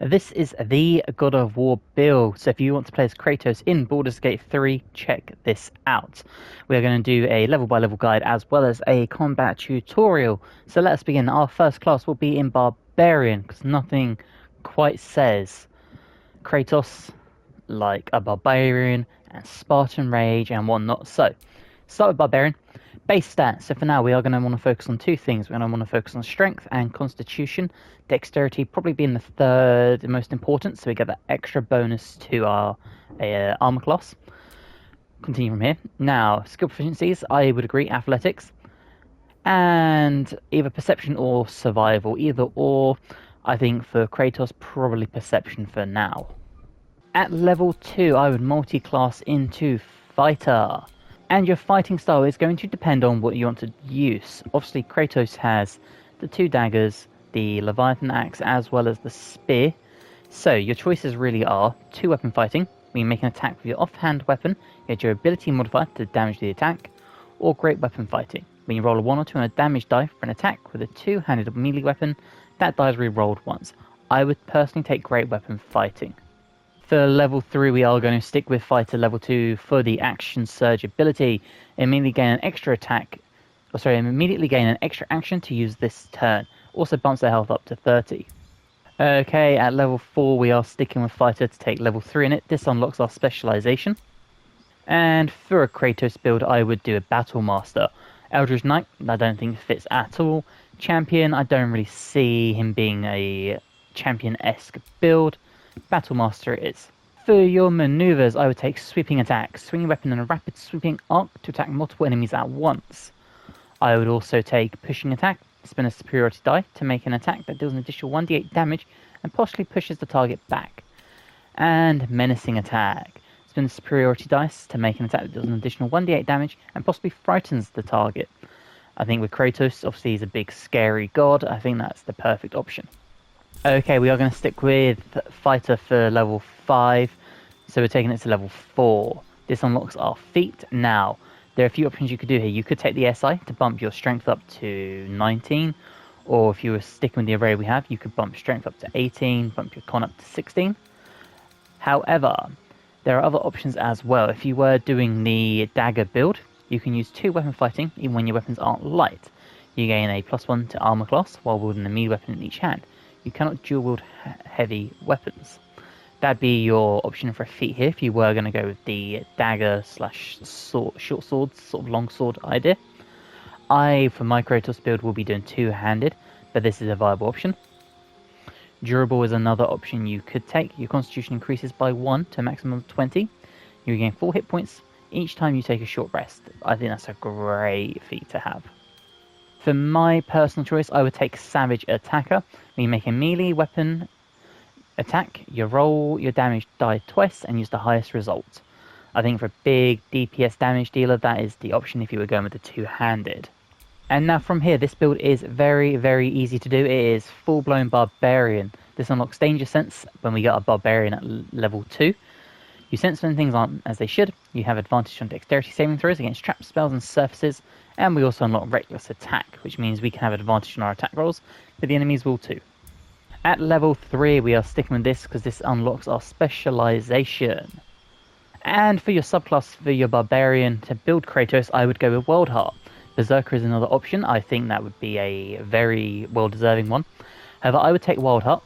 This is the God of War build, so if you want to play as Kratos in Baldur's Gate 3, check this out. We are going to do a level by level guide as well as a combat tutorial. So let us begin. Our first class will be in Barbarian, because nothing quite says Kratos like a Barbarian and Spartan Rage and whatnot. So, start with Barbarian. Base stats. So for now, we are going to want to focus on two things. We're going to want to focus on strength and constitution. Dexterity probably being the third most important, so we get that extra bonus to our armor class. Continue from here. Now, skill proficiencies, I would agree, athletics. And either perception or survival. Either or, I think for Kratos, probably perception for now. At level 2, I would multi-class into fighter. And your fighting style is going to depend on what you want to use. Obviously, Kratos has the two daggers, the Leviathan axe, as well as the spear. So your choices really are two weapon fighting, when you make an attack with your offhand weapon, you get your ability modifier to damage the attack, or great weapon fighting. When you roll a 1 or 2 on a damage die for an attack with a two-handed melee weapon, that die is re-rolled once. I would personally take great weapon fighting. For level 3, we are going to stick with fighter. Level 2 for the action surge ability. Immediately gain an extra action to use this turn. Also bumps their health up to 30. Okay, at level 4 we are sticking with fighter to take level 3 in it. This unlocks our specialization. And for a Kratos build, I would do a Battle Master. Eldritch Knight, I don't think fits at all. Champion, I don't really see him being a champion-esque build. Battle Master it is. For your maneuvers, I would take sweeping attack, swinging weapon and a rapid sweeping arc to attack multiple enemies at once. I would also take pushing attack, spin a superiority die to make an attack that deals an additional 1d8 damage and possibly pushes the target back. And menacing attack, spin a superiority dice to make an attack that deals an additional 1d8 damage and possibly frightens the target. I think with Kratos, obviously he's a big scary god, I think that's the perfect option. Okay, we are going to stick with fighter for level 5, so we're taking it to level 4. This unlocks our feat. Now, there are a few options you could do here. You could take the SI to bump your strength up to 19, or if you were sticking with the array we have, you could bump strength up to 18, bump your con up to 16. However, there are other options as well. If you were doing the dagger build, you can use 2 weapon fighting even when your weapons aren't light. You gain a +1 to armor class while wielding a melee weapon in each hand. You cannot dual wield heavy weapons. That'd be your option for a feat here if you were going to go with the dagger slash short sword, sort of long sword idea. For my Kratos build, will be doing two-handed, but this is a viable option. Durable is another option you could take. Your constitution increases by 1 to a maximum of 20. You gain 4 hit points each time you take a short rest. I think that's a great feat to have. For my personal choice, I would take Savage Attacker. When you make a melee weapon attack, you roll your damage die twice and use the highest result. I think for a big DPS damage dealer, that is the option if you were going with the two-handed. And now from here, this build is very, very easy to do. It is full-blown Barbarian. This unlocks Danger Sense when we get our Barbarian at level 2. You sense when things aren't as they should. You have advantage on dexterity saving throws against trap spells and surfaces. And we also unlock Reckless Attack, which means we can have advantage on our attack rolls, but the enemies will too. At level 3, we are sticking with this because this unlocks our specialization. And for your subclass, for your Barbarian, to build Kratos, I would go with World Heart. Berserker is another option. I think that would be a very well-deserving one. However, I would take Wild Heart,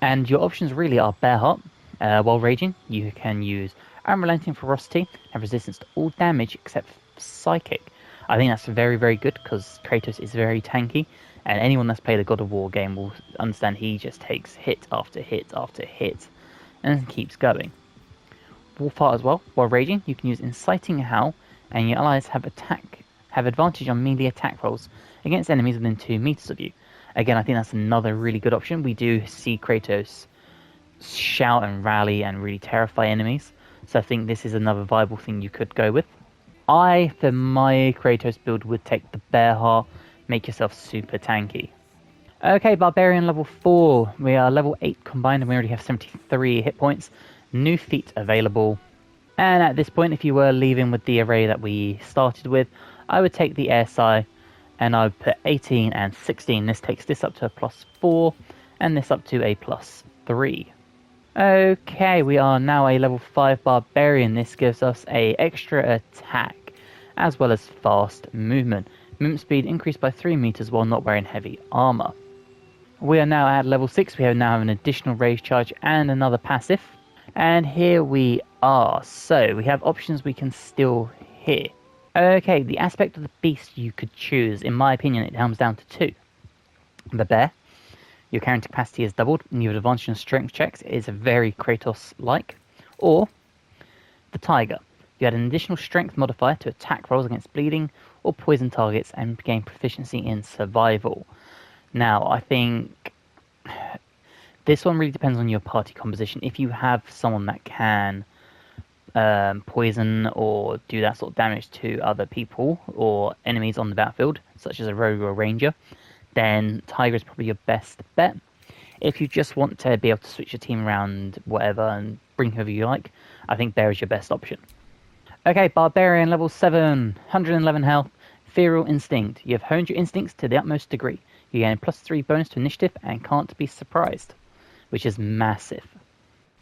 and your options really are Bear Heart. While raging, you can use Unrelenting Ferocity, have resistance to all damage except Psychic. I think that's very, very good because Kratos is very tanky, and anyone that's played a God of War game will understand he just takes hit after hit after hit, and keeps going. Wolfheart as well. While raging, you can use Inciting Howl, and your allies have advantage on melee attack rolls against enemies within 2 meters of you. Again, I think that's another really good option. We do see Kratos shout and rally and really terrify enemies, so I think this is another viable thing you could go with. For my Kratos build, would take the Bear Heart, make yourself super tanky. Okay, Barbarian level 4. We are level 8 combined and we already have 73 hit points. New feat available. And at this point, if you were leaving with the array that we started with, I would take the SI and I would put 18 and 16. This takes this up to a +4 and this up to a 3. Okay, we are now a level 5 barbarian. This gives us a extra attack as well as fast movement. Movement speed increased by 3 meters while not wearing heavy armor. We are now at level 6. We now have an additional rage charge and another passive. And here we are. So we have options we can still hit. Okay, the aspect of the beast you could choose, in my opinion, it comes down to 2. The bear. Your carrying capacity is doubled, and you have advantage on strength checks. It is very Kratos-like. Or the tiger. You add an additional strength modifier to attack rolls against bleeding or poison targets and gain proficiency in survival. Now, I think this one really depends on your party composition. If you have someone that can poison or do that sort of damage to other people or enemies on the battlefield, such as a rogue or a ranger, then Tiger is probably your best bet. If you just want to be able to switch your team around, whatever, and bring whoever you like, I think Bear is your best option. Okay, Barbarian, level 7, 111 health, Feral Instinct. You have honed your instincts to the utmost degree. You gain a +3 bonus to initiative and can't be surprised, which is massive.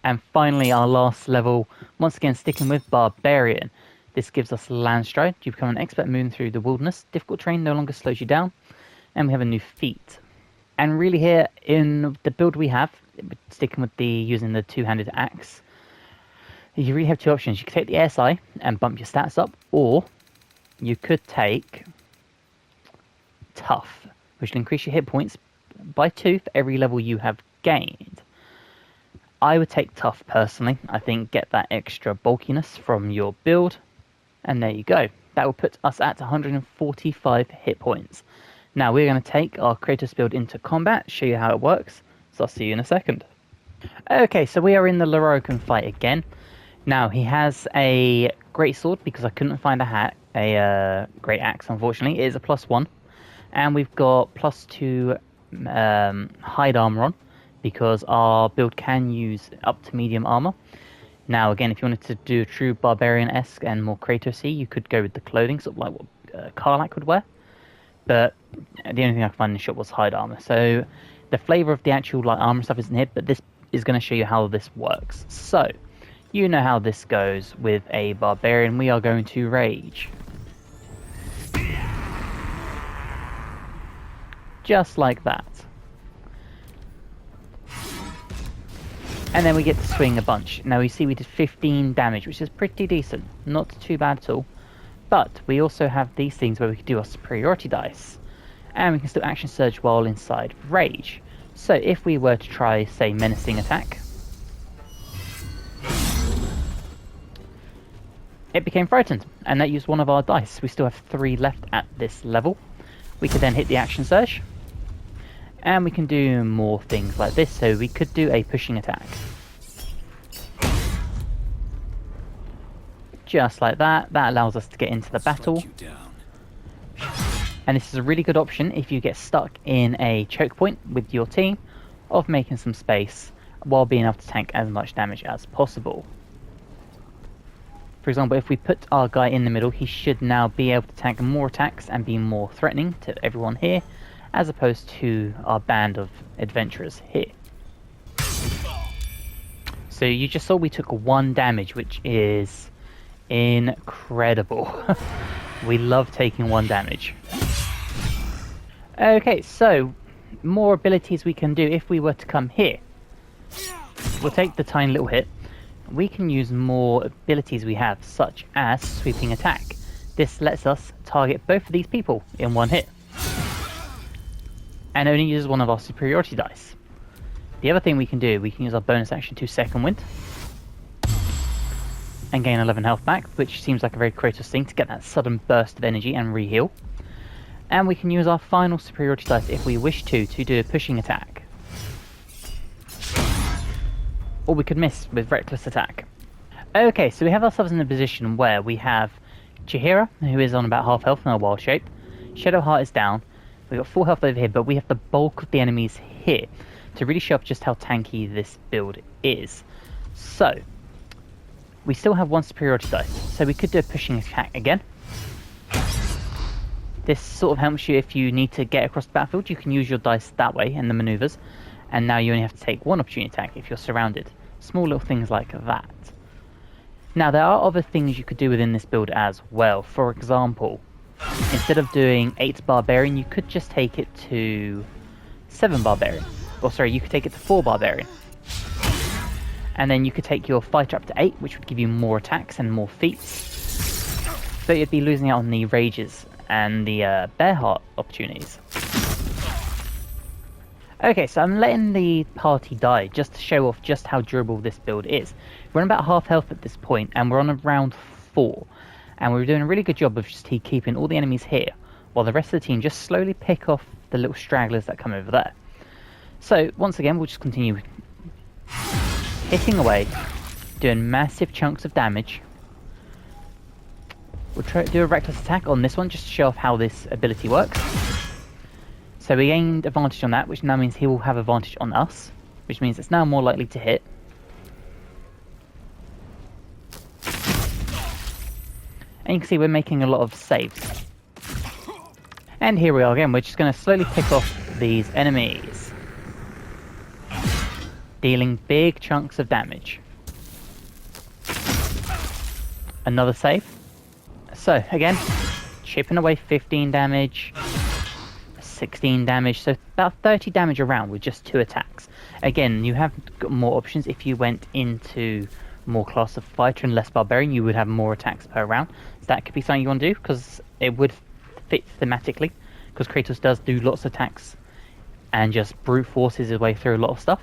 And finally, our last level, once again sticking with Barbarian. This gives us Land Stride. You become an expert moving through the wilderness. Difficult terrain no longer slows you down. And we have a new feat. And really here, in the build we have, sticking with using the two-handed axe, you really have 2 options. You could take the ASI and bump your stats up, or you could take Tough, which will increase your hit points by 2 for every level you have gained. I would take Tough personally. I think get that extra bulkiness from your build, and there you go. That will put us at 145 hit points. Now we're going to take our Kratos build into combat, show you how it works, so I'll see you in a second. Okay, so we are in the Lorocan fight again. Now he has a great sword because I couldn't find a great axe, unfortunately. It is a +1, and we've got +2 hide armor on because our build can use up to medium armor. Now again, if you wanted to do a true barbarian-esque and more Kratos-y, you could go with the clothing, sort of like what Godlike would wear. But the only thing I could find in the shop was hide armor. So the flavor of the actual armor stuff isn't here, but this is going to show you how this works. So you know how this goes with a barbarian. We are going to rage. Just like that. And then we get to swing a bunch. Now you see we did 15 damage, which is pretty decent. Not too bad at all. But we also have these things where we can do our superiority dice. And we can still action surge while inside rage. So if we were to try, say, menacing attack, it became frightened, and that used one of our dice. We still have 3 left at this level. We could then hit the action surge, and we can do more things like this. So we could do a pushing attack. Just like that. That allows us to get into the battle. And this is a really good option if you get stuck in a choke point with your team of making some space while being able to tank as much damage as possible. For example, if we put our guy in the middle, he should now be able to tank more attacks and be more threatening to everyone here, as opposed to our band of adventurers here. So you just saw we took 1 damage, which is incredible. We love taking 1 damage. Okay, so more abilities we can do. If we were to come here, we'll take the tiny little hit. We can use more abilities we have, such as sweeping attack. This lets us target both of these people in 1 hit, and only uses one of our superiority dice. The other thing we can do, we can use our bonus action to second wind and gain 11 health back, which seems like a very Kratos thing to get that sudden burst of energy and re-heal. And we can use our final superiority dice if we wish to do a pushing attack. Or we could miss with reckless attack. Okay, so we have ourselves in a position where we have Chihira, who is on about half health in our wild shape. Shadowheart is down. We've got full health over here, but we have the bulk of the enemies here to really show off just how tanky this build is. So we still have 1 superiority dice, so we could do a pushing attack again. This sort of helps you if you need to get across the battlefield. You can use your dice that way in the maneuvers, and now you only have to take one opportunity attack if you're surrounded. Small little things like that. Now there are other things you could do within this build as well. For example, instead of doing 8 Barbarian, you could just take it to 7 Barbarian. Or sorry, you could take it to 4 Barbarian. And then you could take your fighter up to 8, which would give you more attacks and more feats. So you'd be losing out on the rages and the bear heart opportunities. Okay, so I'm letting the party die just to show off just how durable this build is. We're on about half health at this point, and we're on round 4. And we're doing a really good job of just keeping all the enemies here, while the rest of the team just slowly pick off the little stragglers that come over there. So, once again, we'll just continue hitting away, doing massive chunks of damage. We'll try to do a reckless attack on this one, just to show off how this ability works. So we gained advantage on that, which now means he will have advantage on us, which means it's now more likely to hit. And you can see we're making a lot of saves. And here we are again, we're just going to slowly pick off these enemies, dealing big chunks of damage. Another save. So again, chipping away 15 damage, 16 damage, so about 30 damage around with just 2 attacks. Again, you have got more options. If you went into more class of fighter and less barbarian, you would have more attacks per round. So that could be something you want to do, because it would fit thematically, because Kratos does do lots of attacks and just brute forces his way through a lot of stuff.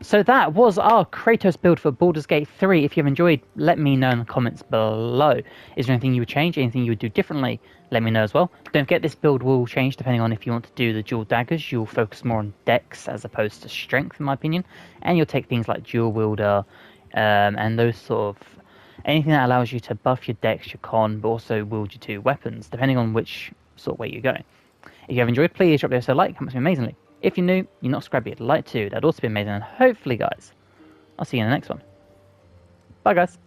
So that was our Kratos build for Baldur's Gate 3. If you've enjoyed, let me know in the comments below. Is there anything you would change, anything you would do differently? Let me know as well. Don't forget, this build will change depending on if you want to do the dual daggers. You'll focus more on dex as opposed to strength, in my opinion. And you'll take things like dual wielder and those sort of... anything that allows you to buff your dex, your con, but also wield your 2 weapons, depending on which sort of way you're going. If you have enjoyed, please drop a like, helps me amazingly. If you're new, you're not subscribed yet, like to, that'd also be amazing. And hopefully, guys, I'll see you in the next one. Bye, guys.